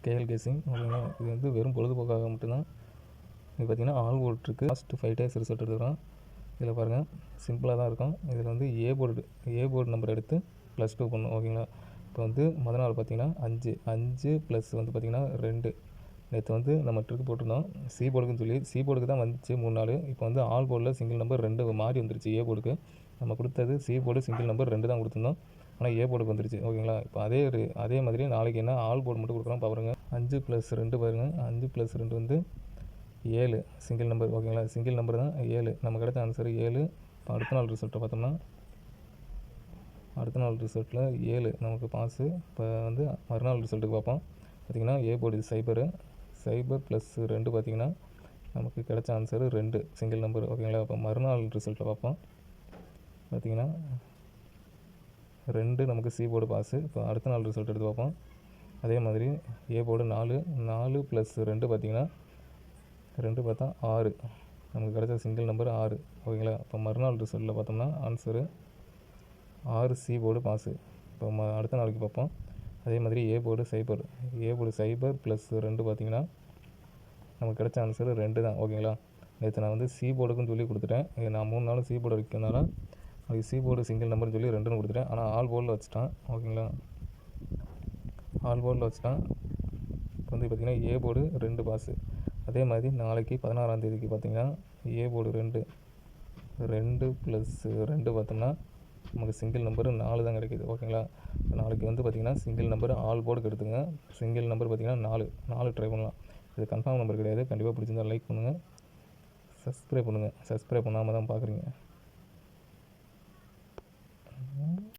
KL கேசிங் ஓகேங்களா. இது வந்து வெறும் பொழுதுபோக்காக மட்டும்தான். இது பார்த்திங்கன்னா ஆல் போர்ட் இருக்குது. லாஸ்ட் 5 டேஸ் ரிசல்ட் எடுத்துக்கிறோம். இதில் பாருங்கள் சிம்பிளாக தான் இருக்கும். இதில் வந்து ஏ போர்டு நம்பர் எடுத்து +2 பண்ணணும் ஓகேங்களா. இப்போ வந்து முதல் நாள் பார்த்திங்கன்னா 5 ப்ளஸ் வந்து பார்த்திங்கன்னா 2. நேற்று வந்து நம்ம ட்ரிக் போட்டிருந்தோம் சி போர்டுக்குன்னு சொல்லி. சி போர்டுக்கு தான் வந்துச்சு 3 நாள். இப்போ வந்து ஆல் போர்டில் சிங்கிள் நம்பர் 2 மாறி வந்துருச்சு. ஏ போர்டுக்கு நம்ம கொடுத்தது சி போர்டு சிங்கிள் நம்பர் 2 தான் கொடுத்துருந்தோம். ஆனால் ஏ போர்டுக்கு வந்துருச்சு ஓகேங்களா. இப்போ அதே மாதிரி நாளைக்கு என்ன ஆல் போர்டு மட்டும் கொடுக்குறோம் பாருங்கள். 5 + 2 பாருங்கள். 5 + 2 வந்து 7 சிங்கிள் நம்பர் ஓகேங்களா. சிங்கிள் நம்பர் தான் 7. நம்ம கிடைச்ச ஆன்சர் 7. இப்போ அடுத்த நாள் ரிசல்ட்டை பார்த்தோம்னா அடுத்த நாள் ரிசல்ட்டில் 7 நமக்கு பாஸு. இப்போ வந்து மறுநாள் ரிசல்ட்டுக்கு பார்ப்போம். பார்த்திங்கன்னா ஏ போர்டு இது சைபர் + 2 பார்த்திங்கன்னா நமக்கு கிடைச்ச ஆன்சரு 2 சிங்கிள் நம்பர் ஓகேங்களா. இப்போ மறுநாள் ரிசல்ட்டை பார்ப்போம். பார்த்திங்கன்னா 2 நமக்கு சி போர்டு பாஸு. இப்போ அடுத்த நாள் ரிசல்ட் எடுத்து பார்ப்போம். அதே மாதிரி ஏ போர்டு 4 + 2 பார்த்திங்கன்னா 2 பார்த்தா 6 நமக்கு கிடைச்ச சிங்கிள் நம்பர் 6 ஓகேங்களா. இப்போ மறுநாள் ரிசல்ட்டில் பார்த்தோம்னா ஆன்சரு 6 சி போர்டு பாஸு. இப்போ அடுத்த நாளைக்கு பார்ப்போம். அதே மாதிரி ஏ போர்டு சைபர் + 2 பார்த்திங்கன்னா நமக்கு கிடைச்ச ஆன்சரு 2 தான் ஓகேங்களா. நேற்று நான் வந்து சி போர்டுக்குன்னு சொல்லி கொடுத்துட்டேன். நான் 3 நாள் சி போர்டு வைக்கிறதுனால அதுக்கு சி போர்டு சிங்கிள் நம்பர்னு சொல்லி 2ன்னு கொடுத்துட்டேன். ஆனால் ஆல் போர்டில் வச்சுட்டான் ஓகேங்களா. ஆல் போர்டில் வச்சுட்டான். இப்போ வந்து பார்த்திங்கன்னா ஏ போர்டு 2 பாஸு. அதே மாதிரி நாளைக்கு 16ஆம் தேதிக்கு பார்த்திங்கன்னா ஏ போர்டு 2 + 2 பார்த்தோம்னா நமக்கு சிங்கிள் நம்பரு 4 தான் கிடைக்கிது ஓகேங்களா. நாளைக்கு வந்து பார்த்திங்கன்னா சிங்கிள் நம்பர் ஆல் போர்டுக்கு எடுத்துங்க. சிங்கிள் நம்பர் பார்த்திங்கன்னா 4 ட்ரை பண்ணலாம். இது கன்ஃபார்ம் நம்பர் கிடையாது. கண்டிப்பாக பிடிச்சிருந்தால் லைக் பண்ணுங்கள், சப்ஸ்கிரைப் பண்ணுங்கள். சப்ஸ்கிரைப் பண்ணாமல் தான் பார்க்குறீங்க.